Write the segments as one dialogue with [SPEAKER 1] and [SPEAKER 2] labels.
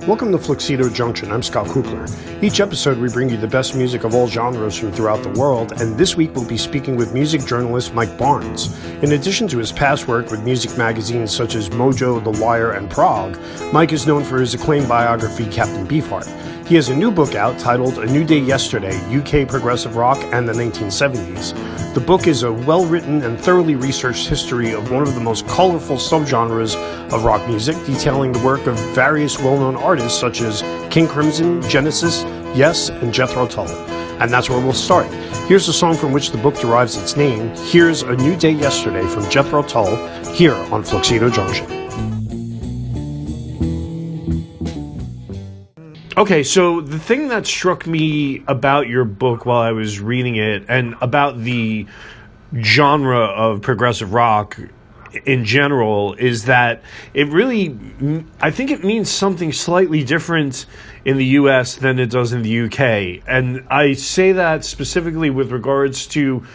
[SPEAKER 1] Welcome to Fluxedo Junction. I'm Scott Kuchler. Each episode we bring you the best music of all genres from throughout the world, and this week we'll be speaking with music journalist Mike Barnes. In addition to his past work with music magazines such as MOJO, The Wire, and Prog, Mike is known for his acclaimed biography, Captain Beefheart. He has a new book out titled A New Day Yesterday, UK Progressive Rock and the 1970s. The book is a well-written and thoroughly researched history of one of the most colorful subgenres of rock music, detailing the work of various well-known artists such as King Crimson, Genesis, Yes, and Jethro Tull. And that's where we'll start. Here's the song from which the book derives its name. Here's A New Day Yesterday from Jethro Tull, here on Fluxedo Junction. Okay, so the thing that struck me about your book while I was reading it, and about the genre of progressive rock in general, is that it really, I think it means something slightly different in the US than it does in the UK. And I say that specifically with regards to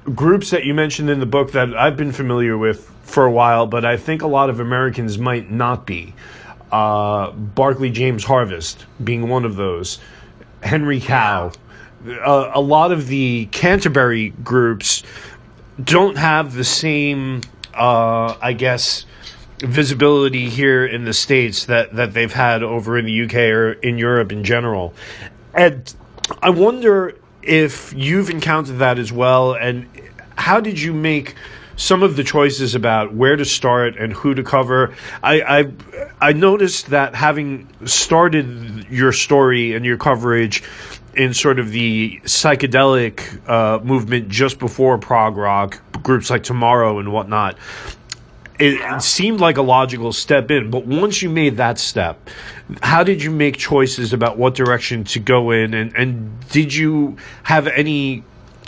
[SPEAKER 1] groups that you mentioned in the book that I've been familiar with for a while, but I think a lot of Americans might not be. Barclay James Harvest being one of those, Henry Cow. A lot of the Canterbury groups don't have the same, visibility here in the States that they've had over in the UK or in Europe in general. And I wonder if you've encountered that as well, and how did you make some of the choices about where to start and who to cover? I noticed that having started your story and your coverage in sort of the psychedelic movement just before prog rock, groups like Tomorrow and whatnot, it seemed like a logical step in. But once you made that step, how did you make choices about what direction to go in? And did you have any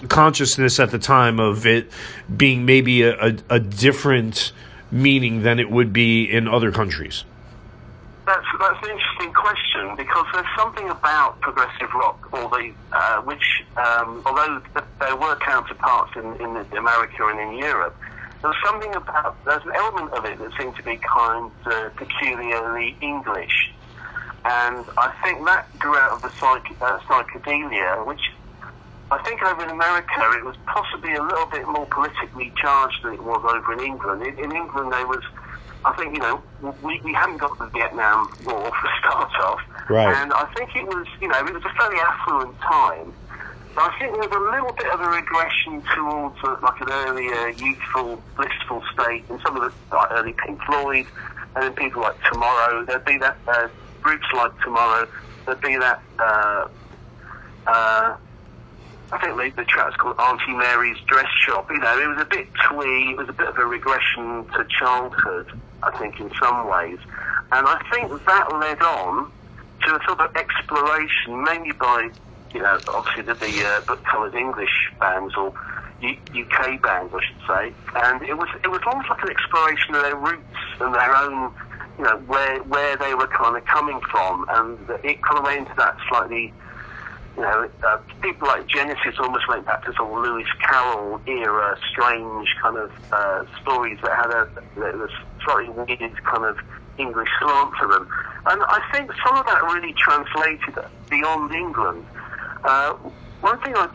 [SPEAKER 1] consciousness at the time of it being maybe a different meaning than it would be in other countries?
[SPEAKER 2] That's an interesting question, because there's something about progressive rock, although there were counterparts in America and in Europe, there's an element of it that seemed to be kind of peculiarly English, and I think that grew out of the psychedelia, which I think over in America it was possibly a little bit more politically charged than it was over in England. In England there was, I think, we hadn't got the Vietnam War for start off,
[SPEAKER 1] right.
[SPEAKER 2] And I think it was a fairly affluent time. But I think there was a little bit of a regression towards like an earlier youthful, blissful state in some of the early Pink Floyd, and then people like Tomorrow. There'd be that groups like Tomorrow. There'd be that. I think the track was called Auntie Mary's Dress Shop. It was a bit twee. It was a bit of a regression to childhood, I think, in some ways. And I think that led on to a sort of exploration, mainly by, obviously the book-coloured English bands, or UK bands, I should say. And it was almost like an exploration of their roots and their own, where they were kind of coming from. And it kind of went into that slightly, people like Genesis almost went back to sort of Lewis Carroll era, strange kind of stories that had a slightly weird kind of English slant to them. And I think some of that really translated beyond England. One thing I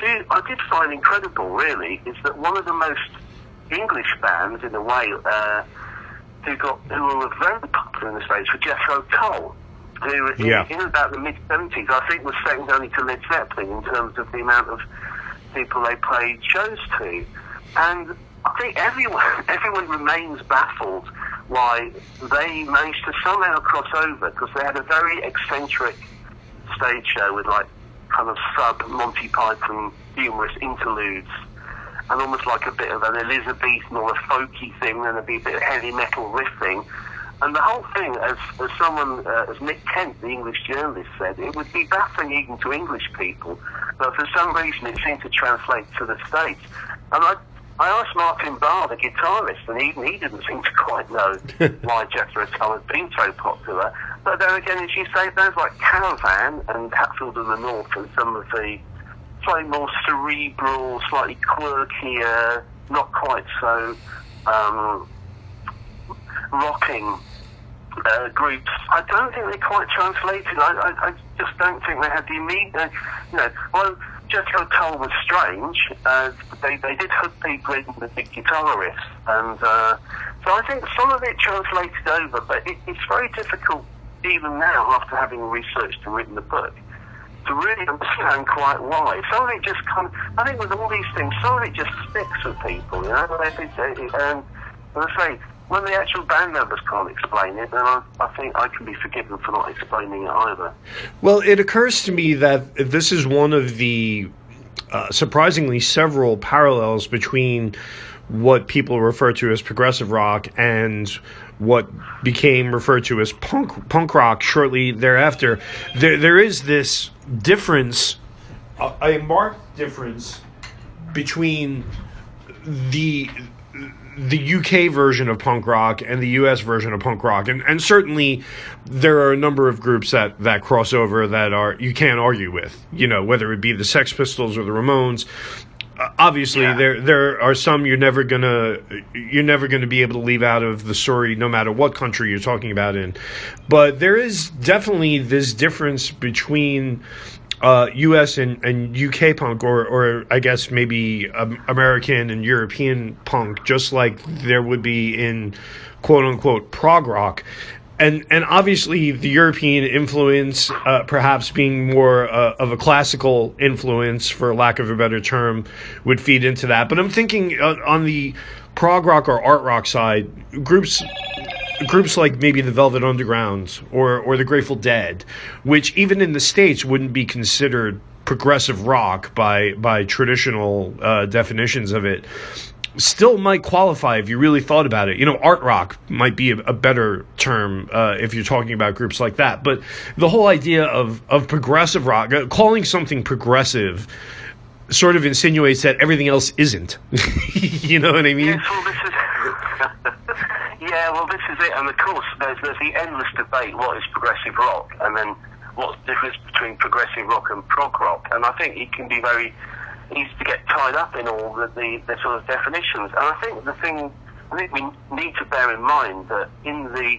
[SPEAKER 2] did find incredible, really, is that one of the most English bands, in a way, who were very popular in the States, were Jethro Tull, who in about the mid-70s, I think, was second only to Led Zeppelin in terms of the amount of people they played shows to. And I think everyone remains baffled why they managed to somehow cross over, because they had a very eccentric stage show with like kind of sub-Monty Python humorous interludes, and almost like a bit of an Elizabethan or a folky thing, and there'd be a bit of heavy metal riffing. And the whole thing, as Nick Kent, the English journalist, said, it would be baffling even to English people, but for some reason it seemed to translate to the States. And I asked Martin Barr, the guitarist, and even he didn't seem to quite know why Jethro Tull had been so popular. But then again, as you say, bands like Caravan and Hatfield and the North, and some of the slightly more cerebral, slightly quirkier, not quite so rocking groups, I don't think they quite translated. I just don't think they had the immediate, well, Jethro Tull was strange. They did hook people in with the guitar riffs, and so I think some of it translated over, but it's very difficult even now, after having researched and written the book, to really understand quite why. Some of it just I think with all these things, some of it just sticks with people, and as I say, when the actual band members can't explain it, then I think I can be forgiven for not explaining it either.
[SPEAKER 1] Well, it occurs to me that this is one of the surprisingly several parallels between what people refer to as progressive rock and what became referred to as punk rock shortly thereafter. There is this difference, a marked difference between the UK version of punk rock and the US version of punk rock, and certainly there are a number of groups that cross over that you can't argue with, whether it be the Sex Pistols or the Ramones. Obviously, there are some you're never gonna be able to leave out of the story, no matter what country you're talking about in. But there is definitely this difference between U.S. and U.K. punk, or I guess maybe American and European punk, just like there would be in quote-unquote prog rock. And obviously the European influence, perhaps being more of a classical influence, for lack of a better term, would feed into that. But I'm thinking on the prog rock or art rock side, groups like maybe the Velvet Underground or the Grateful Dead, which even in the States wouldn't be considered progressive rock by traditional definitions of it, still might qualify if you really thought about it. Art rock might be a better term if you're talking about groups like that. But the whole idea of progressive rock, calling something progressive, sort of insinuates that everything else isn't. You know what I mean?
[SPEAKER 2] This is it. And of course, there's the endless debate: what is progressive rock, and then what's the difference between progressive rock and prog rock? And I think it can be very easy to get tied up in all the sort of definitions. And I think we need to bear in mind that in the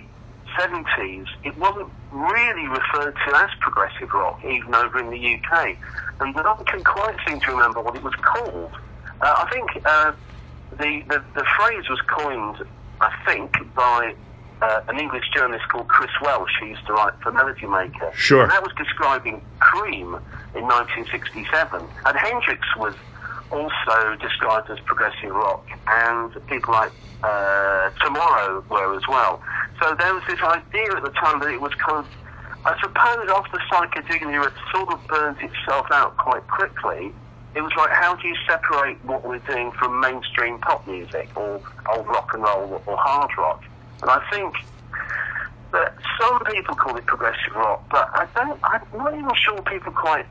[SPEAKER 2] 70s, it wasn't really referred to as progressive rock, even over in the UK. And no one can quite seem to remember what it was called. I think the phrase was coined, I think, by an English journalist called Chris Welsh, who used to write for Melody Maker.
[SPEAKER 1] Sure.
[SPEAKER 2] And that was describing Cream in 1967. And Hendrix was also described as progressive rock, and people like Tomorrow were as well. So there was this idea at the time that it was kind of, I suppose, after psychedelia had sort of burnt itself out quite quickly, it was like, how do you separate what we're doing from mainstream pop music or old rock and roll or hard rock? And I think that some people call it progressive rock, but I'm not even sure people quite...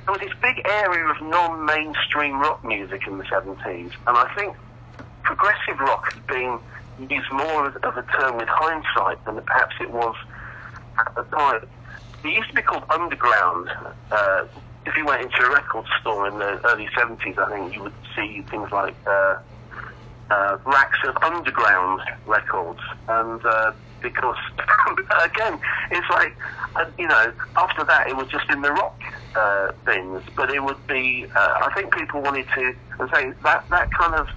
[SPEAKER 2] There was this big area of non-mainstream rock music in the 70s, and I think progressive rock has been used more of a term with hindsight than perhaps it was at the time. It used to be called underground. If you went into a record store in the early 70s, I think you would see things like racks of underground records, and because again, it's like after that it was just in the rock bins, but it would be I think people wanted to say that kind of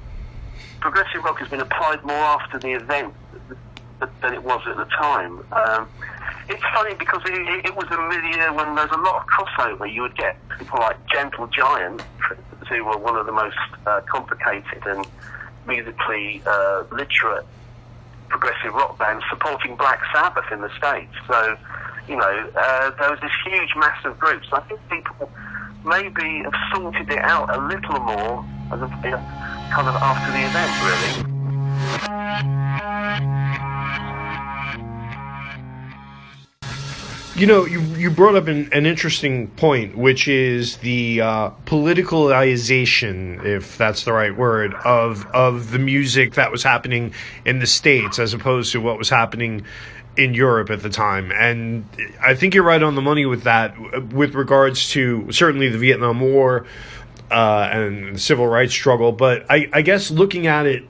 [SPEAKER 2] progressive rock has been applied more after the event than it was at the time. It's funny because it was a milieu when there's a lot of crossover. You would get people like Gentle Giant, who were one of the most complicated and musically literate progressive rock bands, supporting Black Sabbath in the States. So, there was this huge mass of groups. I think people maybe have sorted it out a little more as kind of after the event, really.
[SPEAKER 1] You brought up an interesting point, which is the politicalization, if that's the right word, of the music that was happening in the States as opposed to what was happening in Europe at the time. And I think you're right on the money with that, with regards to certainly the Vietnam War and the civil rights struggle. But I guess looking at it,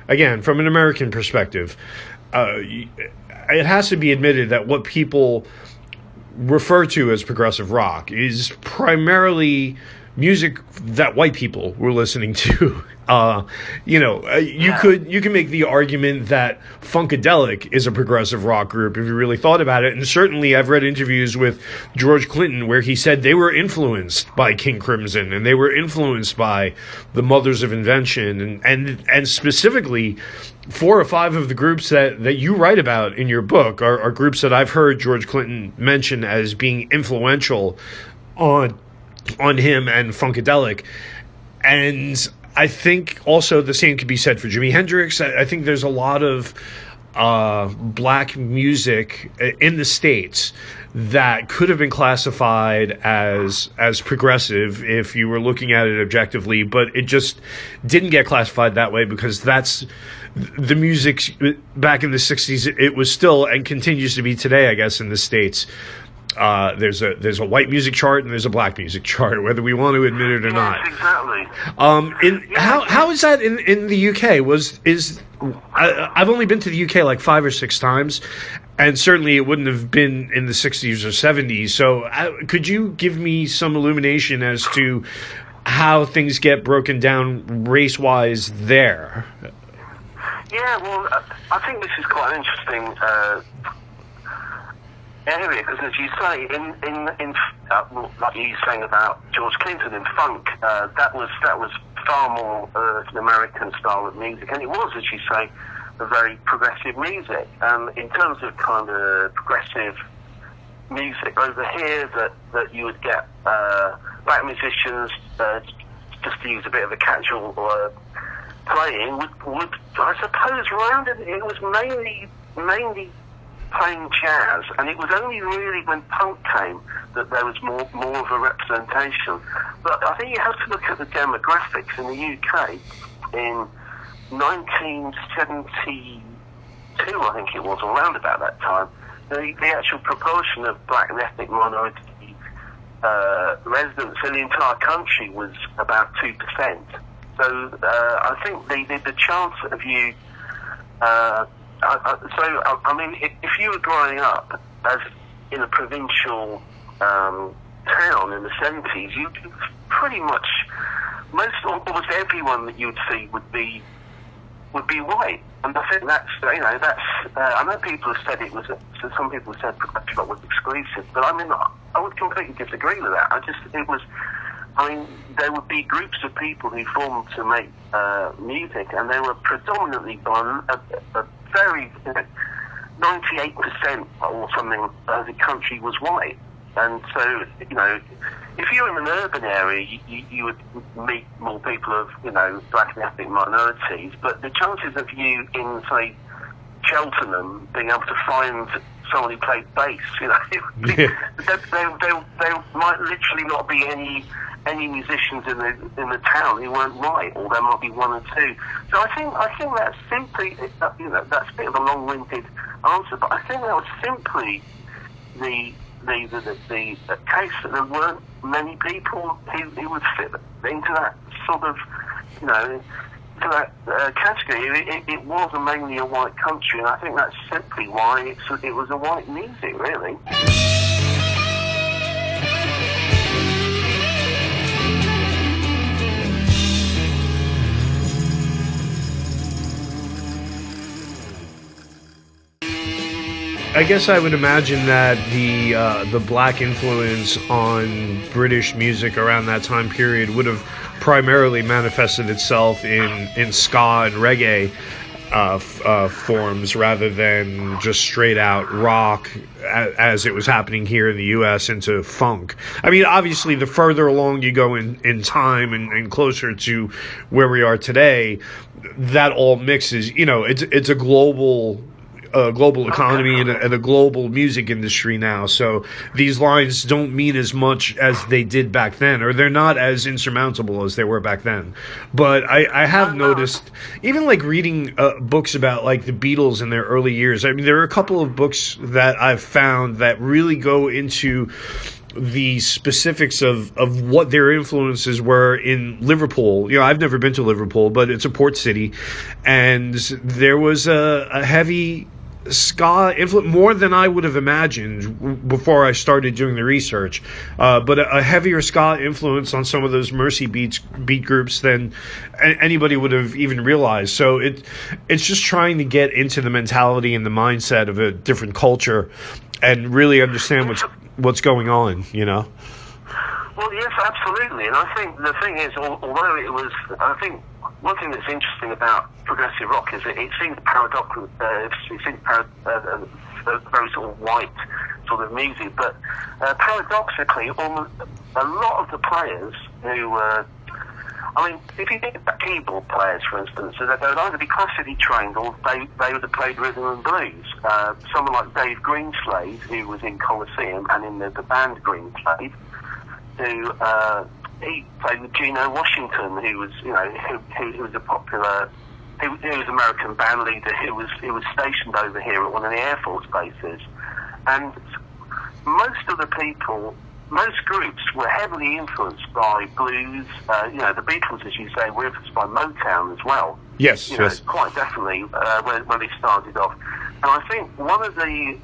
[SPEAKER 1] again, from an American perspective, it has to be admitted that what people refer to as progressive rock is primarily music that white people were listening to. You can make the argument that Funkadelic is a progressive rock group if you really thought about it. And certainly I've read interviews with George Clinton where he said they were influenced by King Crimson and they were influenced by the Mothers of Invention and specifically 4 or 5 of the groups that you write about in your book are groups that I've heard George Clinton mention as being influential on him and Funkadelic. And I think also the same could be said for Jimi Hendrix. I think there's a lot of black music in the States that could have been classified as progressive if you were looking at it objectively, but it just didn't get classified that way because that's the music back in the 60s. It was still and continues to be today, I guess, in the States. There's a white music chart and there's a black music chart, whether we want to admit it or not.
[SPEAKER 2] Exactly.
[SPEAKER 1] How is that in the UK? I've only been to the UK like 5 or 6 times, and certainly it wouldn't have been in the 60s or 70s. So could you give me some illumination as to how things get broken down race-wise there?
[SPEAKER 2] Yeah, well, I think this is quite an interesting area, because as you say, in like you saying about George Clinton and funk, that was far more an American style of music, and it was, as you say, a very progressive music. In terms of kind of progressive music over here, that you would get black musicians, just to use a bit of a casual playing, would I suppose it was mainly playing jazz, and it was only really when punk came that there was more of a representation. But I think you have to look at the demographics in the UK in 1972, I think it was, or around about that time. The actual proportion of black and ethnic minority residents in the entire country was about 2%. So I think the chance of you I mean, if you were growing up as in a provincial town in the 70s, you'd pretty much almost everyone that you would see would be white. And I think that's I know people have said it was some people have said progressive rock was exclusive, but I mean I would completely disagree with that. There would be groups of people who formed to make music, and they were predominantly by a very 98% or something of the country was white. And so, if you're in an urban area, you would meet more people of, black and ethnic minorities, but the chances of you in, say, Cheltenham being able to find someone who played bass, there might literally not be any musicians in the town who weren't white, or there might be 1 or 2. So I think that's simply, that's a bit of a long-winded answer, but I think that was simply the case that there weren't many people who would fit into that sort of, to that category. It was mainly a white country, and I think that's simply why it was a white music, really.
[SPEAKER 1] I guess I would imagine that the black influence on British music around that time period would have primarily manifested itself in ska and reggae forms rather than just straight out rock as it was happening here in the U.S. into funk. I mean, obviously, the further along you go in time and closer to where we are today, that all mixes. It's a global economy and a global music industry now, so these lines don't mean as much as they did back then, or they're not as insurmountable as they were back then. But I have noticed, even like reading books about like the Beatles in their early years, I mean, there are a couple of books that I've found that really go into the specifics of what their influences were in Liverpool. I've never been to Liverpool, but it's a port city, and there was a heavy ska influence, more than I would have imagined before I started doing the research, but a heavier ska influence on some of those Mercy beat groups than anybody would have even realized. So it's just trying to get into the mentality and the mindset of a different culture and really understand what's going on, you know?
[SPEAKER 2] Well, yes, absolutely. And I think the thing is, although it was, I think one thing that's interesting about progressive rock is that it seems paradoxical, very sort of white sort of music, but paradoxically, almost a lot of the players who I mean, if you think about keyboard players, for instance, they would either be classically trained or they would have played rhythm and blues. Someone like Dave Greenslade, who was in Colosseum and in the band Greenslade, who he played with Geno Washington, who was, you know, who was a popular, he was an American band leader who was stationed over here at one of the Air Force bases, and most groups were heavily influenced by blues. You know, the Beatles, as you say, were influenced by Motown as well.
[SPEAKER 1] Yes,
[SPEAKER 2] you know,
[SPEAKER 1] yes,
[SPEAKER 2] quite definitely when they started off. And I think one of the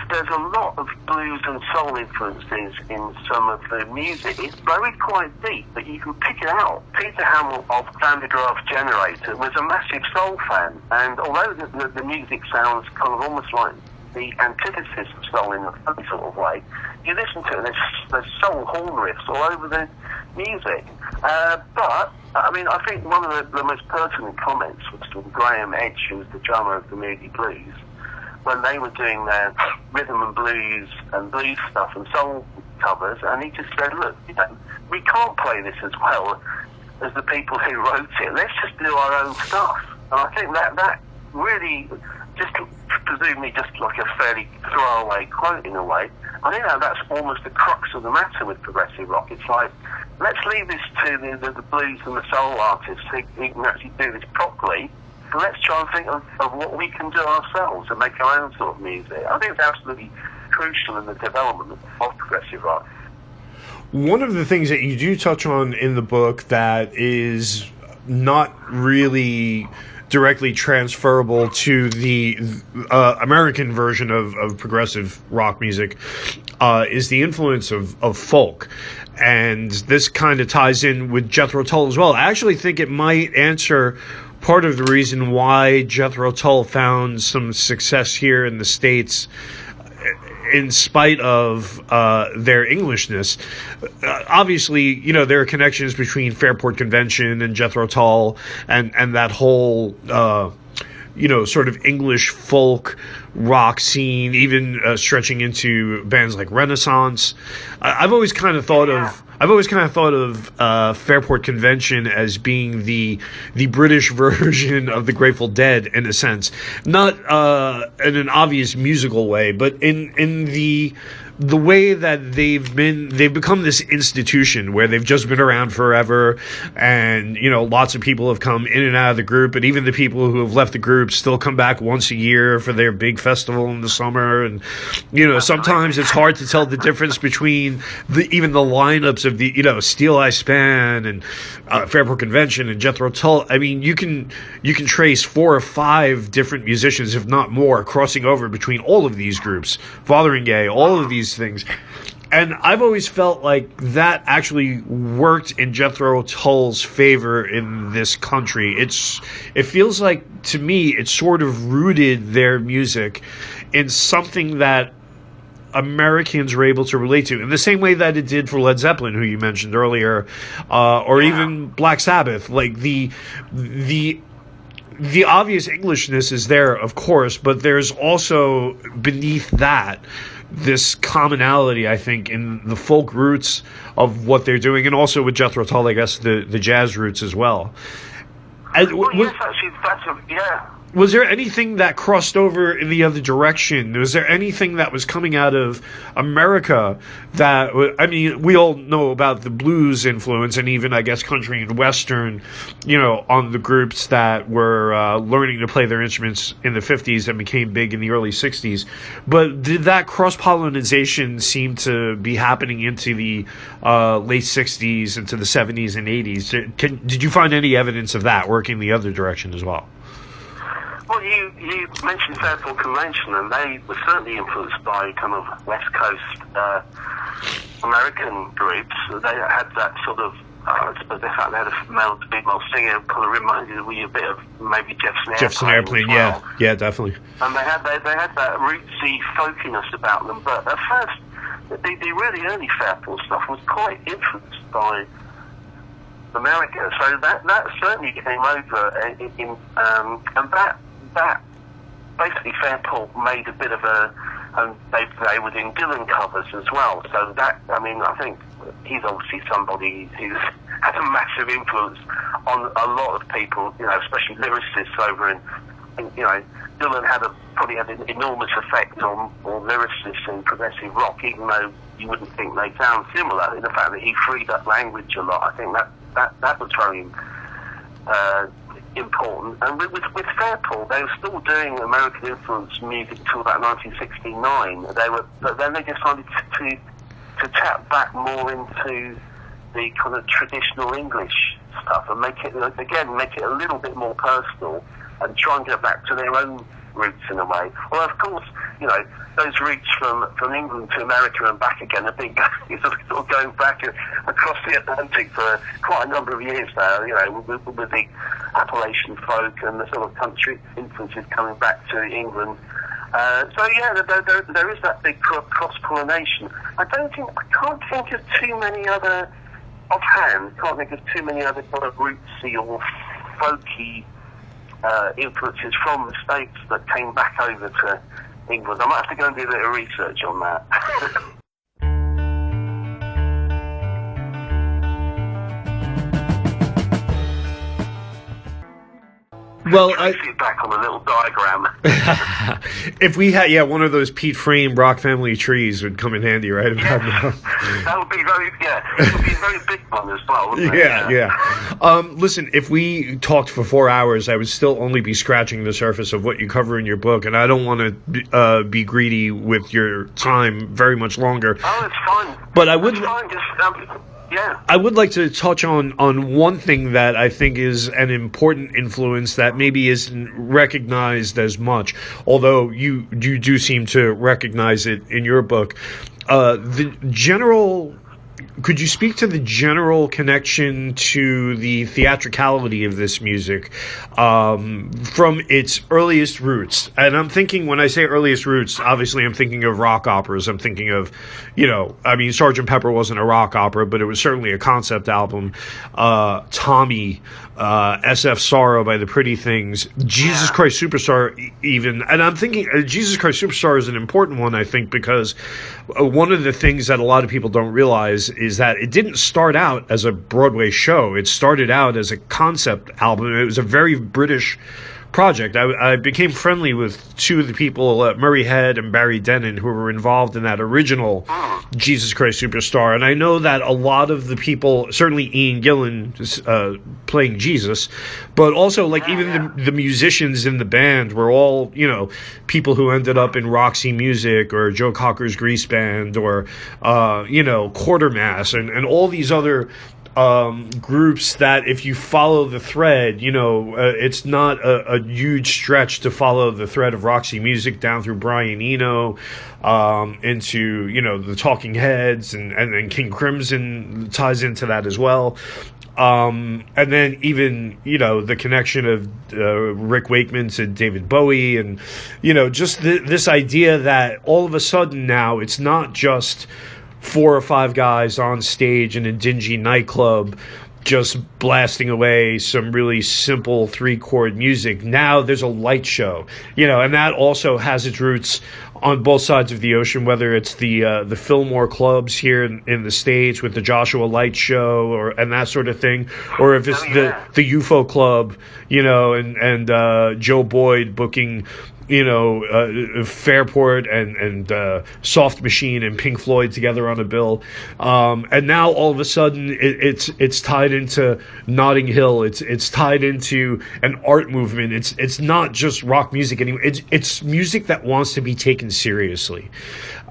[SPEAKER 2] there's a lot of blues and soul influences in some of the music. It's buried quite deep, but you can pick it out. Peter Hamill of Van de Graaff Generator was a massive soul fan, and although the music sounds kind of almost like the antithesis of soul in a funny sort of way, you listen to it and there's soul horn riffs all over the music. But, I mean, I think one of the most pertinent comments was from Graham Edge, who was the drummer of the Moody Blues, when they were doing their rhythm and blues stuff and soul covers, and he just said, look, you know, we can't play this as well as the people who wrote it. Let's just do our own stuff. And I think that really, just presumably just like a fairly throwaway quote in a way, I think that's almost the crux of the matter with progressive rock. It's like, let's leave this to the blues and the soul artists who can actually do this properly, and let's try and think of what we can do ourselves and make our own sort of music. I think it's absolutely crucial in the development of progressive rock.
[SPEAKER 1] One of the things that you do touch on in the book that is not really directly transferable to the American version of progressive rock music is the influence of folk. And this kind of ties in with Jethro Tull as well. I actually think it might answer part of the reason why Jethro Tull found some success here in the States in spite of their Englishness. Obviously, you know, there are connections between Fairport Convention and Jethro Tull and that whole, you know, sort of English folk rock scene, even stretching into bands like Renaissance. I've always kind of thought of Fairport Convention as being the British version of the Grateful Dead, in a sense, not in an obvious musical way, but in the way that they've become this institution where they've just been around forever, and, you know, lots of people have come in and out of the group, and even the people who have left the group still come back once a year for their big festival in the summer. And, you know, sometimes it's hard to tell the difference between even the lineups of the, you know, Steel Eye Span and Fairport Convention and Jethro Tull. I mean, you can trace 4 or 5 different musicians, if not more, crossing over between all of these groups, Fotheringay, all of these things. And I've always felt like that actually worked in Jethro Tull's favor in this country. It feels like, to me, it sort of rooted their music in something that Americans were able to relate to, in the same way that it did for Led Zeppelin, who you mentioned earlier, or even Black Sabbath. Like the obvious Englishness is there, of course, but there's also beneath that this commonality, I think, in the folk roots of what they're doing, and also with Jethro Tull, I guess, the jazz roots as well.
[SPEAKER 2] Yes, actually, yeah.
[SPEAKER 1] Was there anything that crossed over in the other direction? Was there anything that was coming out of America that, I mean, we all know about the blues influence and even, I guess, country and western, you know, on the groups that were learning to play their instruments in the 50s and became big in the early 60s. But did that cross-pollination seem to be happening into the late 60s, into the 70s and 80s? Did you find any evidence of that working the other direction as well?
[SPEAKER 2] Well, you mentioned Fairport Convention, and they were certainly influenced by kind of West Coast American groups. They had that sort of, I suppose the fact they had a male to female singer kind of reminded me a bit of maybe Jefferson Airplane.
[SPEAKER 1] Well. Yeah, definitely.
[SPEAKER 2] And they had that rootsy folkiness about them. But at first, the really early Fairport stuff was quite influenced by America. So that certainly came over, and that basically Fairport made a bit of a, and they were doing Dylan covers as well. So that, I mean, I think he's obviously somebody who's had a massive influence on a lot of people, you know, especially lyricists over in you know, Dylan probably had an enormous effect on lyricists in progressive rock, even though you wouldn't think they sound similar. In the fact that he freed up language a lot, I think that was very important. And with Fairport, they were still doing American influence music until about 1969. But then they decided to tap back more into the kind of traditional English stuff and make it a little bit more personal and try and get back to their own roots in a way. Well, of course, you know, those routes from England to America and back again have been sort of going back across the Atlantic for quite a number of years now, you know, with the Appalachian folk and the sort of country influences coming back to England. So yeah, there is that big cross-pollination. I can't think of too many other, offhand, kind of rootsy or folky influences from the States that came back over to England. I might have to go and do a bit of research on that.
[SPEAKER 1] Well,
[SPEAKER 2] I see it back on a little diagram.
[SPEAKER 1] If we had, one of those Pete Frame Rock Family trees would come in handy right about now.
[SPEAKER 2] That would be it would be a very big one as well, wouldn't it?
[SPEAKER 1] Yeah. Listen, if we talked for 4 hours, I would still only be scratching the surface of what you cover in your book, and I don't want to be greedy with your time very much longer.
[SPEAKER 2] Oh, it's fine.
[SPEAKER 1] But I would.
[SPEAKER 2] It's fine. Just,
[SPEAKER 1] I would like to touch on one thing that I think is an important influence that maybe isn't recognized as much, although you do seem to recognize it in your book. Could you speak to the general connection to the theatricality of this music from its earliest roots? And I'm thinking, when I say earliest roots, obviously I'm thinking of rock operas. I'm thinking of, Sgt. Pepper wasn't a rock opera, but it was certainly a concept album. Tommy, SF Sorrow by the Pretty Things, Jesus Christ Superstar even. And I'm thinking Jesus Christ Superstar is an important one, I think, because one of the things that a lot of people don't realize is that it didn't start out as a Broadway show. It started out as a concept album. It was a very British project. I became friendly with two of the people, Murray Head and Barry Dennen, who were involved in that original Jesus Christ Superstar. And I know that a lot of the people, certainly Ian Gillan playing Jesus, but also even the musicians in the band were all, people who ended up in Roxy Music or Joe Cocker's Grease Band or, Quartermass and all these other groups that, if you follow the thread, it's not a huge stretch to follow the thread of Roxy Music down through Brian Eno into, the Talking Heads, and then King Crimson ties into that as well. And then even, the connection of Rick Wakeman to David Bowie, and, just this idea that all of a sudden now it's not just 4 or 5 guys on stage in a dingy nightclub just blasting away some really simple 3-chord music. Now there's a light show, and that also has its roots on both sides of the ocean, whether it's the Fillmore clubs here in the States with the Joshua Light Show and that sort of thing, or if it's the UFO Club, and Joe Boyd booking Fairport and Soft Machine and Pink Floyd together on a bill, and now all of a sudden it's tied into Notting Hill. It's tied into an art movement. It's not just rock music anymore. It's music that wants to be taken seriously.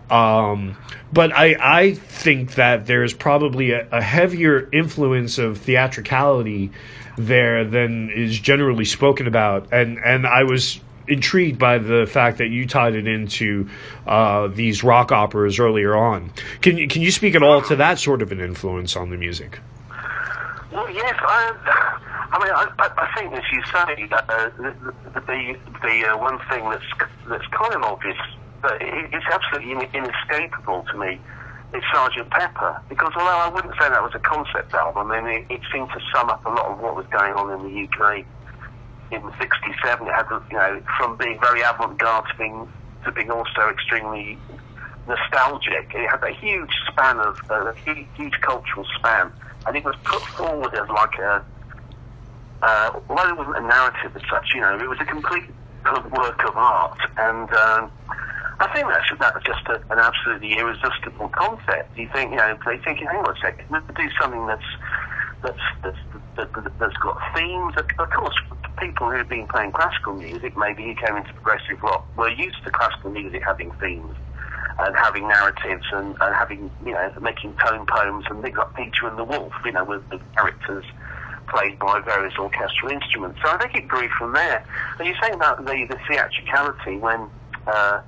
[SPEAKER 1] But I think that there's probably a heavier influence of theatricality there than is generally spoken about, and I was intrigued by the fact that you tied it into these rock operas earlier on. Can you speak at all to that sort of an influence on the music?
[SPEAKER 2] Well, yes. I think, as you say, the one thing that's kind of obvious, but it's absolutely inescapable to me, is Sgt. Pepper. Because although I wouldn't say that was a concept album, I mean, it seemed to sum up a lot of what was going on in the UK in '67. It had, from being very avant-garde to being also extremely nostalgic. It had a huge span of a huge cultural span, and it was put forward as like although it wasn't a narrative as such, it was a complete work of art, and I think that was just an absolutely irresistible concept. You think, they thinking, hang on a second, let's do something that's got themes. Of course, people who have been playing classical music, maybe who came into progressive rock, were used to classical music having themes and having narratives and having, making tone poems and things like Peter and the Wolf, with the characters played by various orchestral instruments. So I think it grew from there. And you're saying about the theatricality when the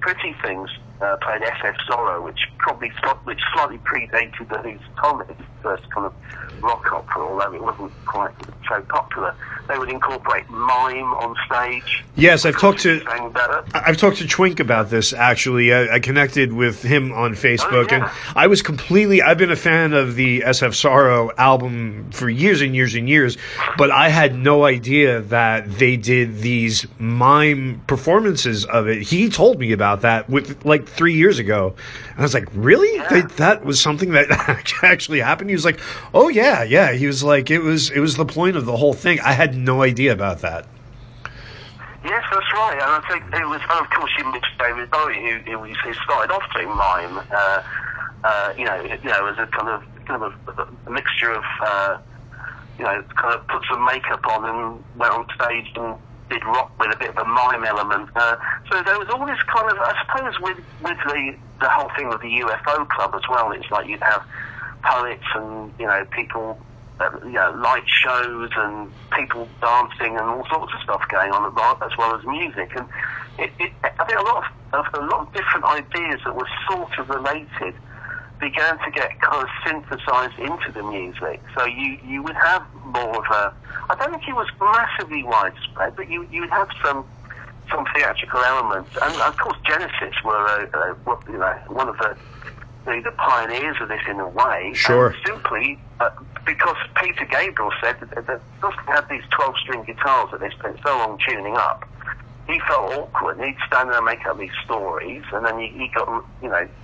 [SPEAKER 2] Pretty Things played SF Sorrow, which slightly predated the Who's Tom, its first kind of rock opera, although it wasn't quite so popular. They would incorporate mime on stage.
[SPEAKER 1] Yes, I've talked to Twink about this, actually. I connected with him on Facebook, and I've been a fan of the SF Sorrow album for years and years and years, but I had no idea that they did these mime performances of it. He told me about that like 3 years ago, and I was like, really?
[SPEAKER 2] Yeah.
[SPEAKER 1] That was something that actually happened? He was like, oh yeah. He was like, it was the point of the whole thing. I had no idea about that.
[SPEAKER 2] Yes, that's right. And I think it was, and of course, you mentioned David Bowie, who started off doing mime, as a kind of a mixture of, kind of put some makeup on and went on stage and did rock with a bit of a mime element. So there was all this kind of, I suppose, with the whole thing with the UFO club as well. It's like you'd have poets and people, light shows and people dancing and all sorts of stuff going on as well as music. And I think a lot of different ideas that were sort of related began to get kind of synthesized into the music. So you would have more of a, I don't think it was massively widespread, but you would have some theatrical elements. And of course Genesis were one of the pioneers of this in a way.
[SPEAKER 1] Sure.
[SPEAKER 2] And simply because Peter Gabriel said that because they had these 12-string guitars that they spent so long tuning up, he felt awkward. He'd stand there and make up these stories, and then he got,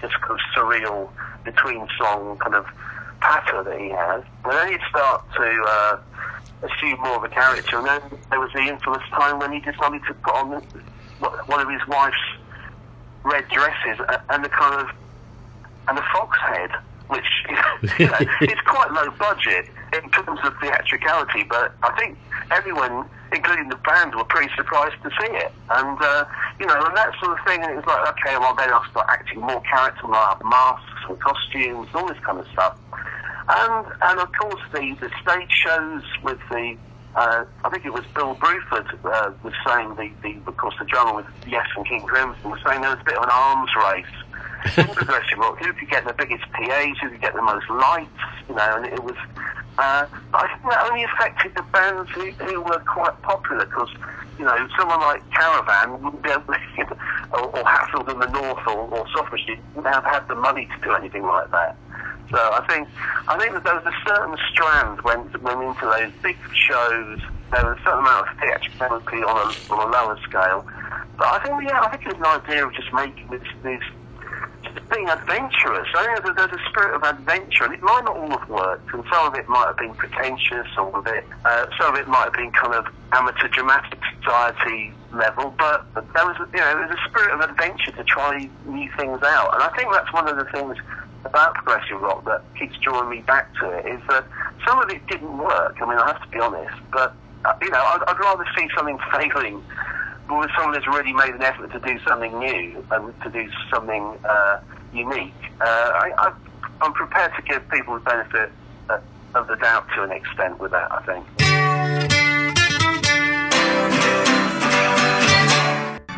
[SPEAKER 2] just kind of surreal between-song kind of patter that he had. And then he'd start to assume more of a character, and then there was the infamous time when he decided to put on one of his wife's red dresses and the kind of and a fox head, which is quite low budget in terms of theatricality, but I think everyone, including the band, were pretty surprised to see it. And, and that sort of thing, and it was like, okay, well, then I'll start acting more character, and I'll have masks and costumes, all this kind of stuff. And of course, the stage shows with the, I think it was Bill Bruford was saying, of course, the drummer with Yes and King Crimson was saying there was a bit of an arms race in progressive rock. Who could get the biggest PAs, who could get the most lights, and it was, I think that only affected the bands who were quite popular, because, someone like Caravan wouldn't be able to, or Hatfield in the North, or Soft wouldn't have had the money to do anything like that. So I think that there was a certain strand went into those big shows. There was a certain amount of theatricality on a lower scale. But I think it was an idea of just making this just being adventurous. I think there's a spirit of adventure, and it might not all have worked, and some of it might have been pretentious, some of it might have been kind of amateur dramatic society level, but there was a spirit of adventure to try new things out. And I think that's one of the things about progressive rock that keeps drawing me back to it, is that some of it didn't work. I mean, I have to be honest, but I'd rather see something failing with someone that's really made an effort to do something new and to do something unique. I'm prepared to give people the benefit of the doubt to an extent with that, I think.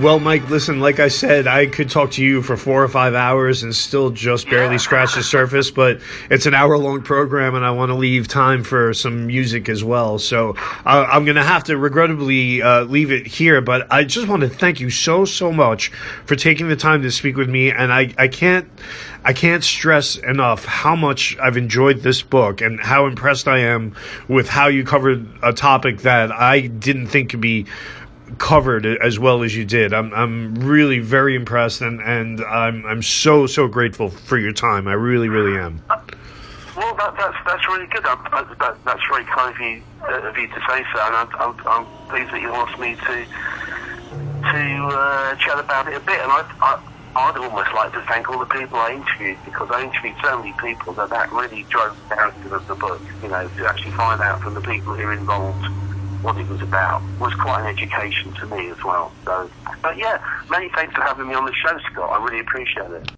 [SPEAKER 1] Well, Mike, listen, like I said, I could talk to you for 4 or 5 hours and still just barely scratch the surface, but it's an hour-long program, and I want to leave time for some music as well. So I'm going to have to regrettably leave it here, but I just want to thank you so much for taking the time to speak with me, and I can't stress enough how much I've enjoyed this book and how impressed I am with how you covered a topic that I didn't think could be covered as well as you did. I'm really very impressed, and I'm so grateful for your time. I really am.
[SPEAKER 2] Well, that's really good. That's very kind of you to say so, and I'm pleased that you asked me to chat about it a bit. And I'd almost like to thank all the people I interviewed, because I interviewed so many people that really drove the narrative of the book. You know, to actually find out from the people who are involved what it was about was quite an education to me as well. So, but yeah, many thanks for having me on the show, Scott. I really appreciate it.